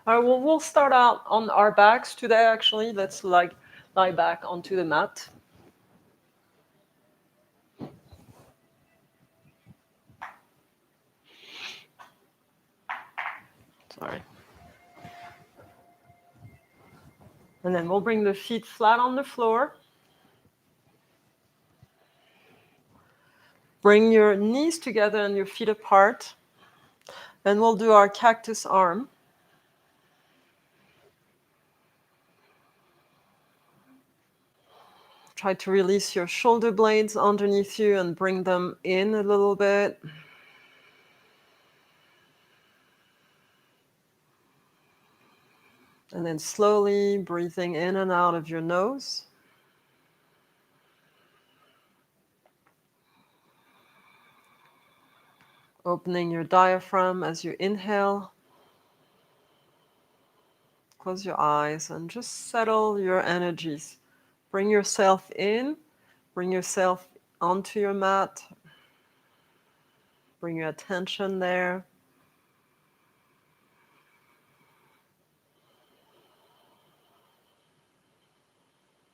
All right, well, we'll start out on our backs today, actually. Let's lie back onto the mat. Sorry. And then we'll bring the feet flat on the floor. Bring your knees together and your feet apart. And we'll do our cactus arm. Try to release your shoulder blades underneath you and bring them in a little bit. And then slowly breathing in and out of your nose. Opening your diaphragm as you inhale. Close your eyes and just settle your energies. Bring yourself in. Bring yourself onto your mat. Bring your attention there.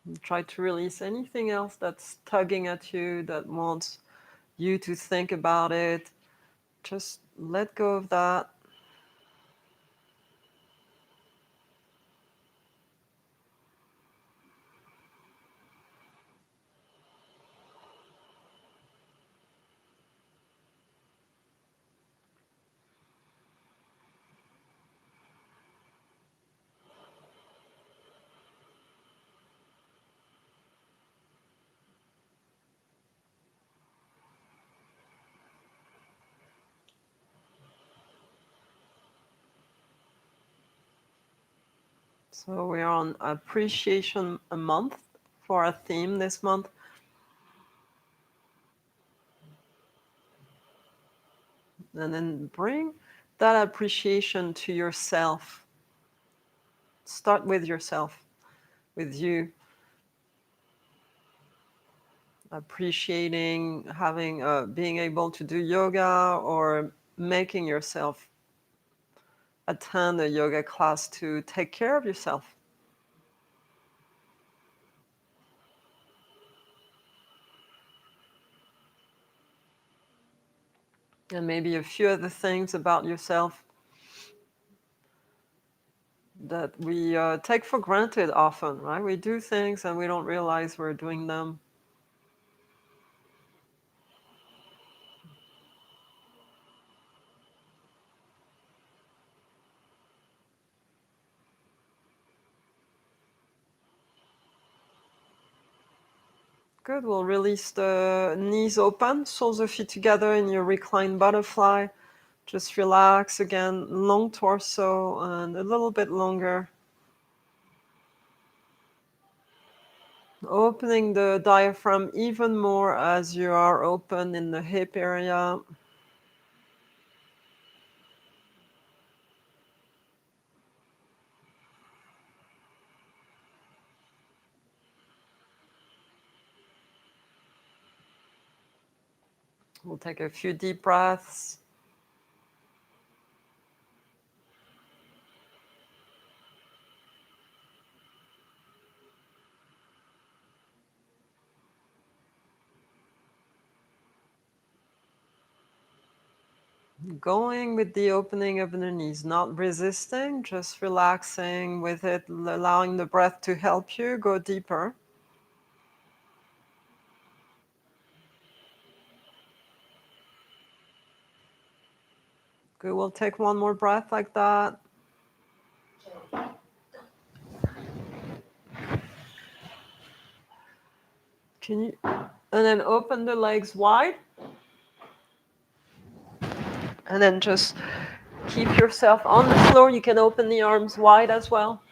And try to release anything else that's tugging at you, that wants you to think about it. Just let go of that. So we are on Appreciation a Month for our theme this month. And then bring that appreciation to yourself. Start with yourself, with you. Appreciating having, being able to do yoga, or making yourself attend a yoga class to take care of yourself. And maybe a few other things about yourself that we take for granted often, right? We do things and we don't realize we're doing them. Good. We'll release the knees open, soles of feet together in your reclined butterfly. Just relax again, long torso and a little bit longer. Opening the diaphragm even more as you are open in the hip area. We'll take a few deep breaths. Going with the opening of the knees, not resisting, just relaxing with it, allowing the breath to help you go deeper. Good, we'll take one more breath like that. Can you, and then open the legs wide. And then just keep yourself on the floor. You can open the arms wide as well.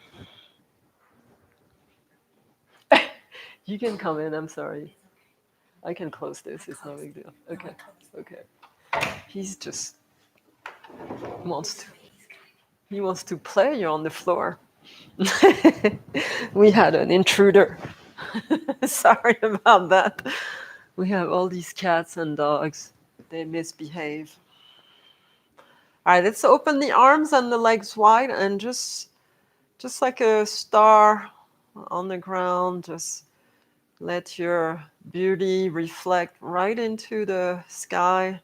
You can come in, I'm sorry. I can close this, it's no big deal. Okay, okay. He's just he wants to play. You're on the floor. We had an intruder. Sorry about that. We have all these cats and dogs. They misbehave. All right, let's open the arms and the legs wide and just like a star on the ground, just let your beauty reflect right into the sky.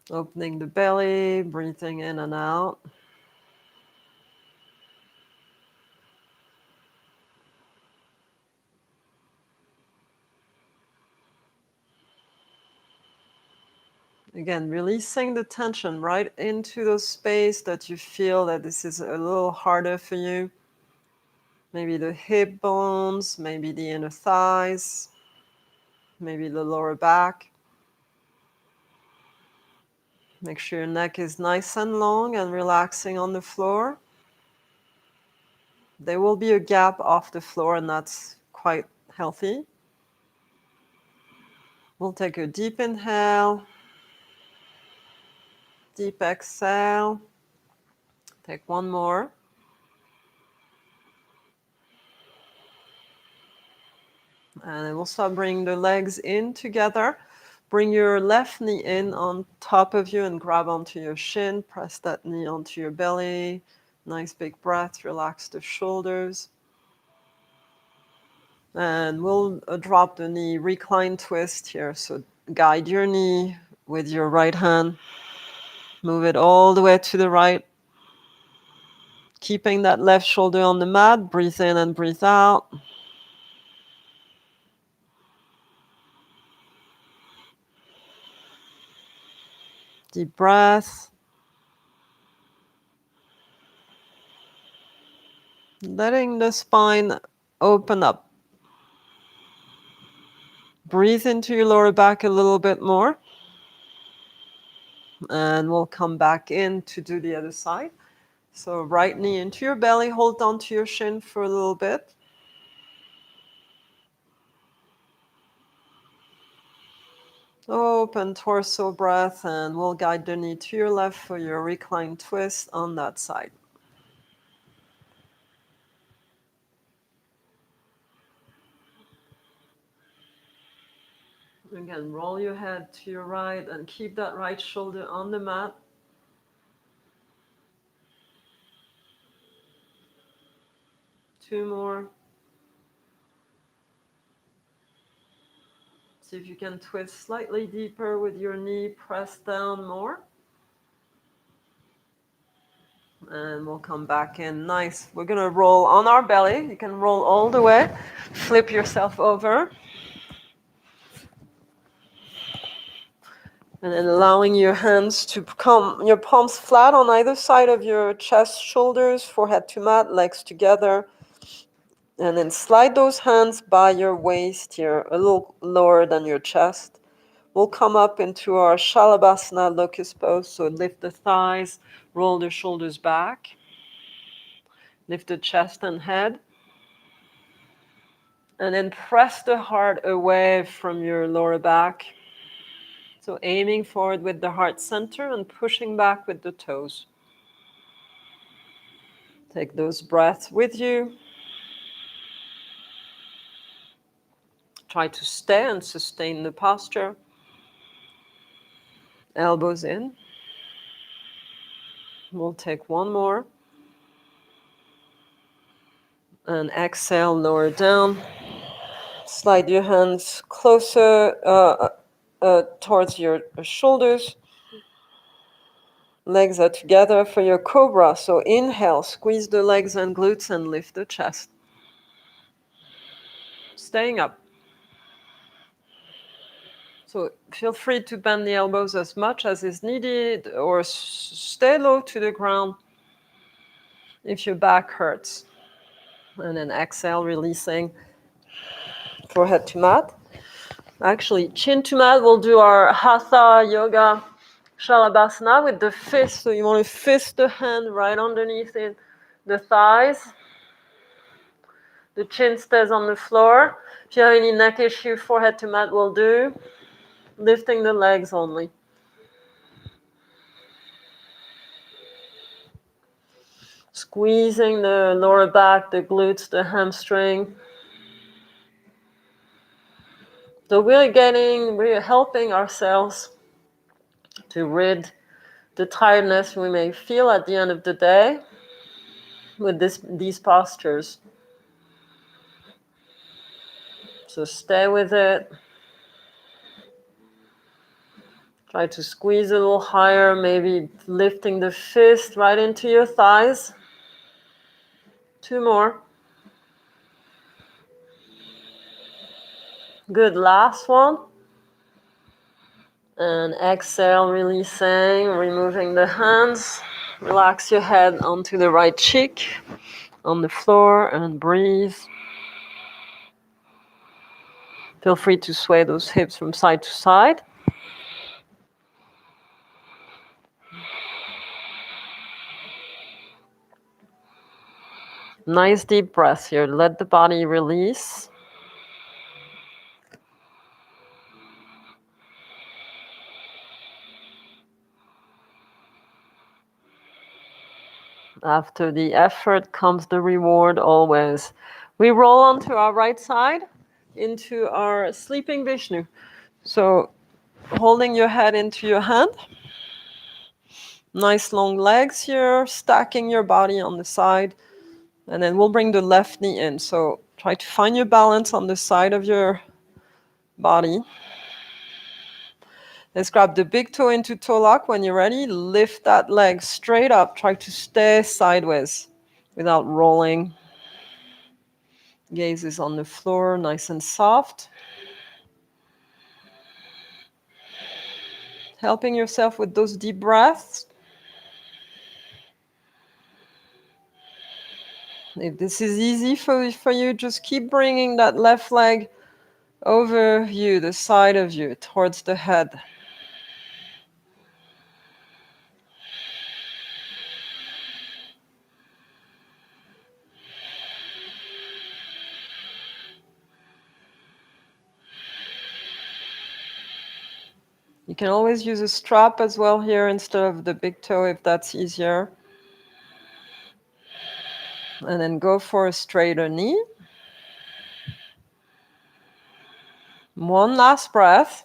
Opening the belly, breathing in and out. Again, releasing the tension right into the space that you feel that this is a little harder for you. Maybe the hip bones, maybe the inner thighs, maybe the lower back. Make sure your neck is nice and long and relaxing on the floor. There will be a gap off the floor, and that's quite healthy. We'll take a deep inhale, deep exhale. Take one more. And then we'll start bringing the legs in together. Bring your left knee in on top of you and grab onto your shin. Press that knee onto your belly. Nice big breath. Relax the shoulders. And we'll drop the knee, recline twist here. So guide your knee with your right hand. Move it all the way to the right. Keeping that left shoulder on the mat. Breathe in and breathe out. Deep breath. Letting the spine open up. Breathe into your lower back a little bit more. And we'll come back in to do the other side. So right knee into your belly, hold on to your shin for a little bit. Open torso breath, and we'll guide the knee to your left for your recline twist on that side. Again, roll your head to your right and keep that right shoulder on the mat. Two more. See if you can twist slightly deeper with your knee, press down more. And we'll come back in. Nice. We're going to roll on our belly. You can roll all the way. Flip yourself over. And then allowing your hands to come, your palms flat on either side of your chest, shoulders, forehead to mat, legs together. And then slide those hands by your waist here, a little lower than your chest. We'll come up into our Shalabhasana Locust Pose. So lift the thighs, roll the shoulders back. Lift the chest and head. And then press the heart away from your lower back. So aiming forward with the heart center and pushing back with the toes. Take those breaths with you. Try to stay and sustain the posture. Elbows in. We'll take one more. And exhale, lower down. Slide your hands closer towards your shoulders. Legs are together for your cobra. So inhale, squeeze the legs and glutes and lift the chest. Staying up. So feel free to bend the elbows as much as is needed or stay low to the ground if your back hurts. And then exhale, releasing forehead to mat. Actually, chin to mat, we'll do our Hatha Yoga Shalabhasana with the fist. So you want to fist the hand right underneath the thighs. The chin stays on the floor. If you have any neck issue, forehead to mat will do. Lifting the legs only. Squeezing the lower back, the glutes, the hamstring. So we're helping ourselves to rid the tiredness we may feel at the end of the day with these postures. So stay with it. Try to squeeze a little higher, maybe lifting the fist right into your thighs. 2 more. Good, last one. And exhale, releasing, removing the hands. Relax your head onto the right cheek, on the floor, and breathe. Feel free to sway those hips from side to side. Nice deep breath here. Let the body release. After the effort comes the reward always. We roll onto our right side into our sleeping Vishnu. So holding your head into your hand. Nice long legs here, stacking your body on the side. And then we'll bring the left knee in. So try to find your balance on the side of your body. Let's grab the big toe into toe lock. When you're ready, lift that leg straight up. Try to stay sideways without rolling. Gaze is on the floor, nice and soft. Helping yourself with those deep breaths. If this is easy for you, just keep bringing that left leg over you, the side of you, towards the head. You can always use a strap as well here instead of the big toe if that's easier. And then go for a straighter knee. One last breath.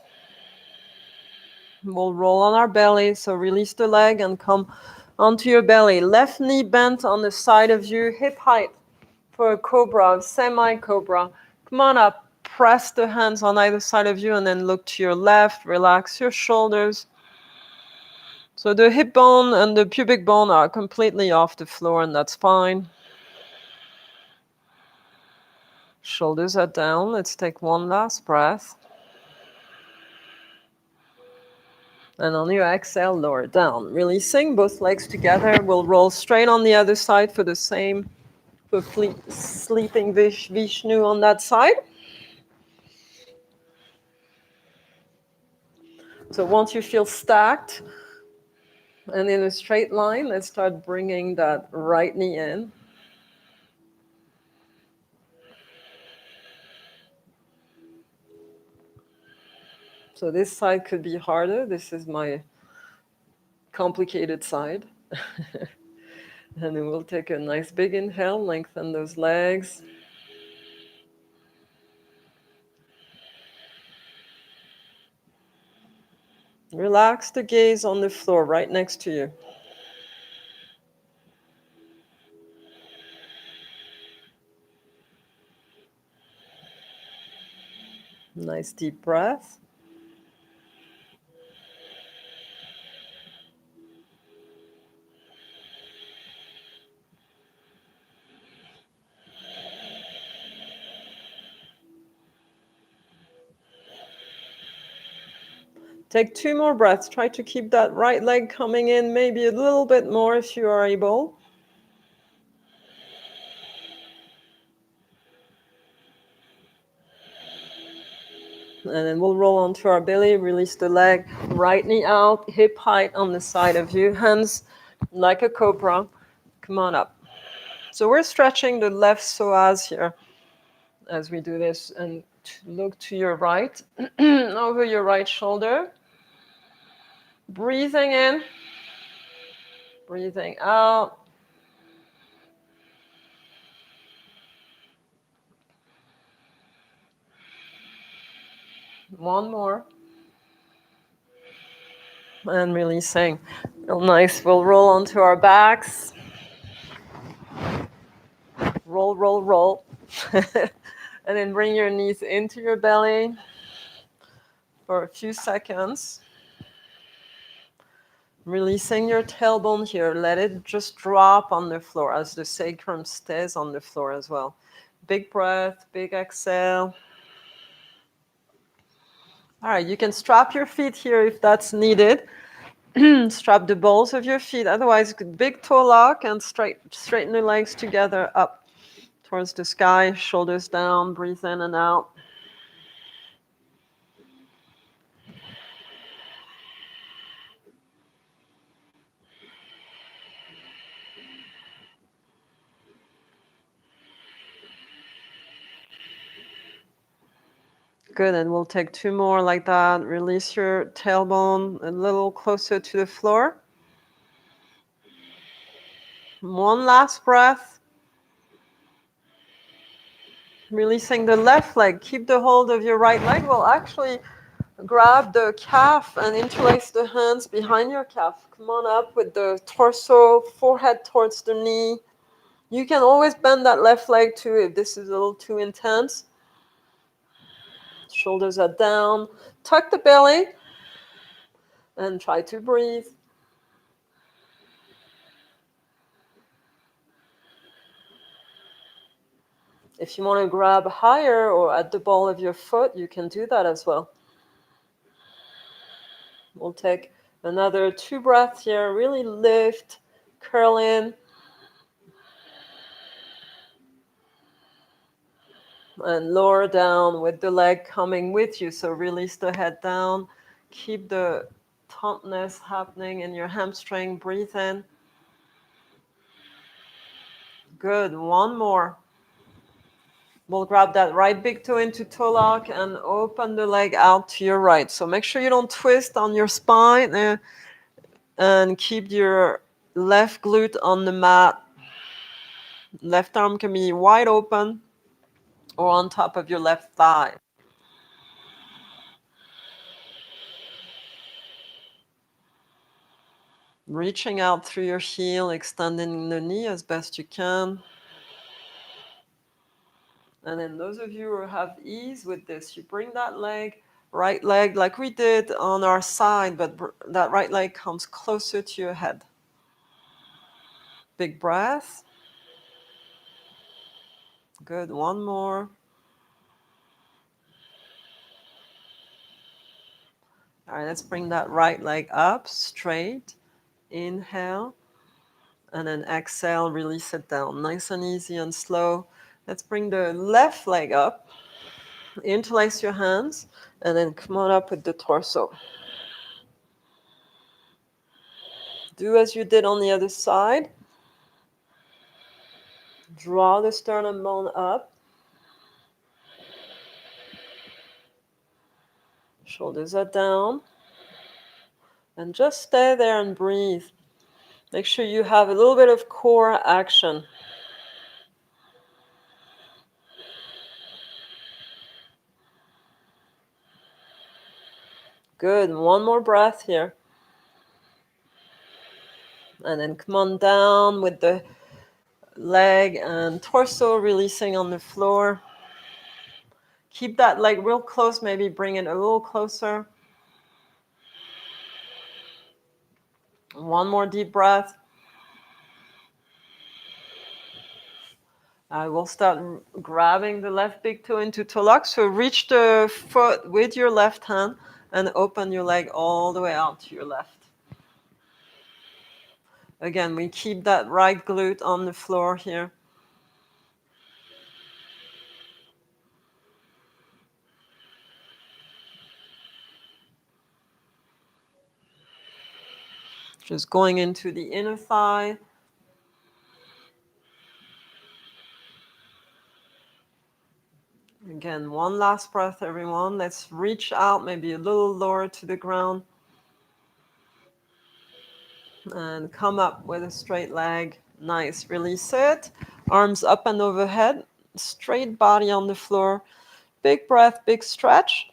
We'll roll on our belly, so release the leg and come onto your belly. Left knee bent on the side of you, hip height for a cobra, semi-cobra. Come on up, press the hands on either side of you and then look to your left, relax your shoulders. So the hip bone and the pubic bone are completely off the floor and that's fine. Shoulders are down. Let's take one last breath. And on your exhale, lower down. Releasing both legs together. We'll roll straight on the other side for the same, for sleeping Vishnu on that side. So once you feel stacked and in a straight line, let's start bringing that right knee in. So this side could be harder. This is my complicated side. And then we'll take a nice big inhale, lengthen those legs. Relax the gaze on the floor right next to you. Nice deep breath. Take 2 more breaths. Try to keep that right leg coming in, maybe a little bit more if you are able. And then we'll roll onto our belly, release the leg, right knee out, hip height on the side of you, hands like a cobra. Come on up. So we're stretching the left psoas here as we do this, and look to your right, over your right shoulder. Breathing in, breathing out. One more. And releasing. Real nice. We'll roll onto our backs. Roll, roll, roll. And then bring your knees into your belly for a few seconds. Releasing your tailbone here. Let it just drop on the floor as the sacrum stays on the floor as well. Big breath, big exhale. All right, you can strap your feet here if that's needed. Strap the balls of your feet. Otherwise, big toe lock and straighten the legs together up towards the sky, shoulders down, breathe in and out. Good, and we'll take two more like that. Release your tailbone a little closer to the floor. One last breath. Releasing the left leg. Keep the hold of your right leg. We'll actually grab the calf and interlace the hands behind your calf. Come on up with the torso, forehead towards the knee. You can always bend that left leg too if this is a little too intense. Shoulders are down. Tuck the belly and try to breathe. If you want to grab higher or at the ball of your foot, you can do that as well. We'll take another 2 breaths here. Really lift, curl in. And lower down with the leg coming with you. So release the head down. Keep the tautness happening in your hamstring. Breathe in. Good. One more. We'll grab that right big toe into toe lock and open the leg out to your right. So make sure you don't twist on your spine and keep your left glute on the mat. Left arm can be wide open or on top of your left thigh. Reaching out through your heel, extending the knee as best you can. And then those of you who have ease with this, you bring that leg, right leg, like we did on our side, but that right leg comes closer to your head. Big breath. Good. One more. All right, let's bring that right leg up straight. Inhale. And then exhale, release it down. Nice and easy and slow. Let's bring the left leg up. Interlace your hands. And then come on up with the torso. Do as you did on the other side. Draw the sternum bone up. Shoulders are down. And just stay there and breathe. Make sure you have a little bit of core action. Good. One more breath here. And then come on down with the leg and torso releasing on the floor. Keep that leg real close, maybe bring it a little closer. One more deep breath. We'll start grabbing the left big toe into toe lock. So reach the foot with your left hand and open your leg all the way out to your left. Again, we keep that right glute on the floor here. Just going into the inner thigh. Again, one last breath, everyone. Let's reach out, maybe a little lower to the ground. And come up with a straight leg. Nice. Release it. Arms up and overhead. Straight body on the floor. Big breath, big stretch.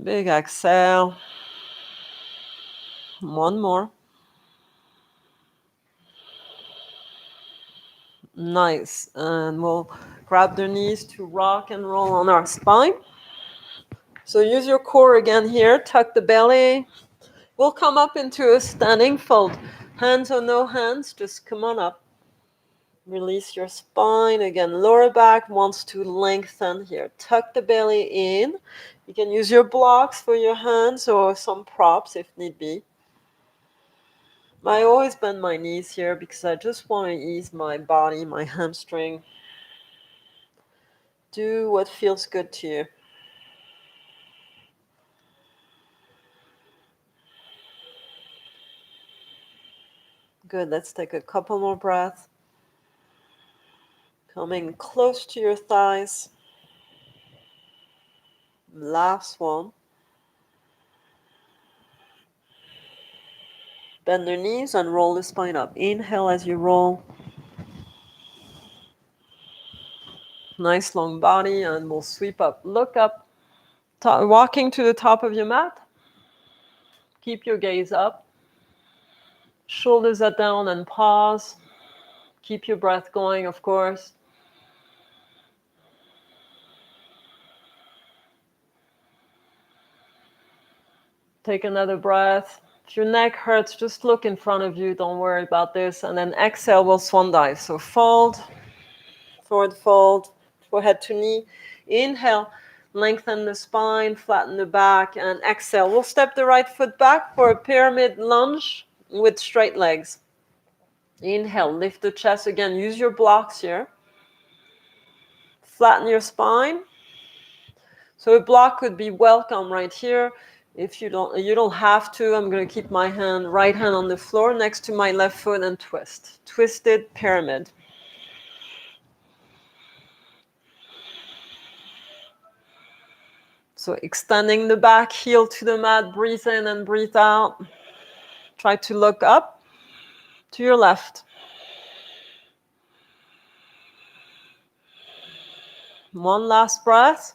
Big exhale. One more. Nice. And we'll grab the knees to rock and roll on our spine. So use your core again here. Tuck the belly. We'll come up into a standing fold. Hands or no hands, just come on up. Release your spine. Again, lower back wants to lengthen here. Tuck the belly in. You can use your blocks for your hands or some props if need be. I always bend my knees here because I just want to ease my body, my hamstring. Do what feels good to you. Good, let's take a couple more breaths. Coming close to your thighs. Last one. Bend your knees and roll the spine up. Inhale as you roll. Nice long body, and we'll sweep up. Look up. Walking to the top of your mat. Keep your gaze up. Shoulders are down and pause. Keep your breath going, of course. Take another breath. If your neck hurts, just look in front of you. Don't worry about this. And then exhale, we'll swan dive. So fold, forward fold, forehead to knee. Inhale, lengthen the spine, flatten the back, and exhale. We'll step the right foot back for a pyramid lunge with straight legs. Inhale, lift the chest again. Use your blocks here. Flatten your spine. So a block could be welcome right here. If you don't have to. I'm going to keep my right hand on the floor next to my left foot and twist. Twisted pyramid. So extending the back, heel to the mat, breathe in and breathe out. Try to look up to your left. One last breath.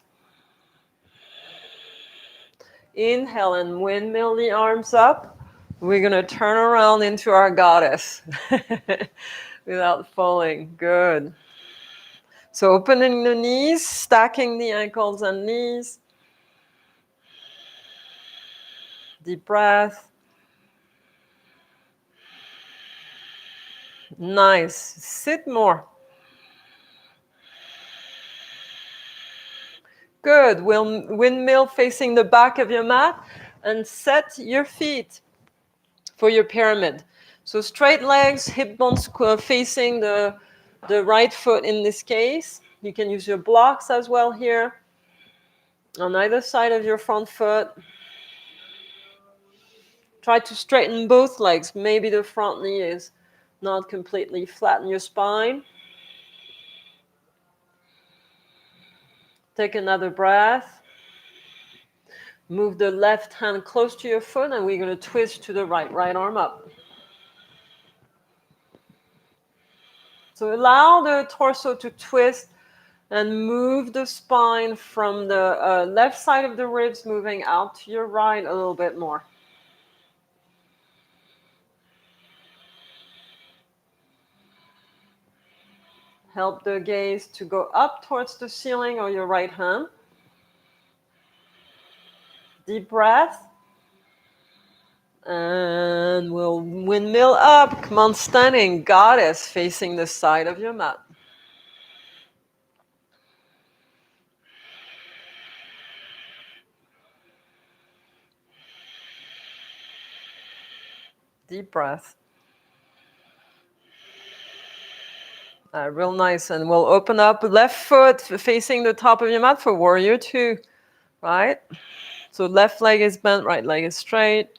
Inhale and windmill the arms up. We're going to turn around into our goddess without falling. Good. So opening the knees, stacking the ankles and knees. Deep breath. Nice. Sit more. Good. Windmill facing the back of your mat and set your feet for your pyramid. So straight legs, hip bones facing the right foot in this case. You can use your blocks as well here on either side of your front foot. Try to straighten both legs. Maybe the front knee is not completely. Flatten your spine. Take another breath. Move the left hand close to your foot, and we're going to twist to the right. Right arm up. So allow the torso to twist and move the spine from the left side of the ribs, moving out to your right a little bit more. Help the gaze to go up towards the ceiling or your right hand. Deep breath. And we'll windmill up. Come on, standing goddess facing the side of your mat. Deep breath. Real nice. And we'll open up left foot facing the top of your mat for warrior two. Right? So left leg is bent, right leg is straight.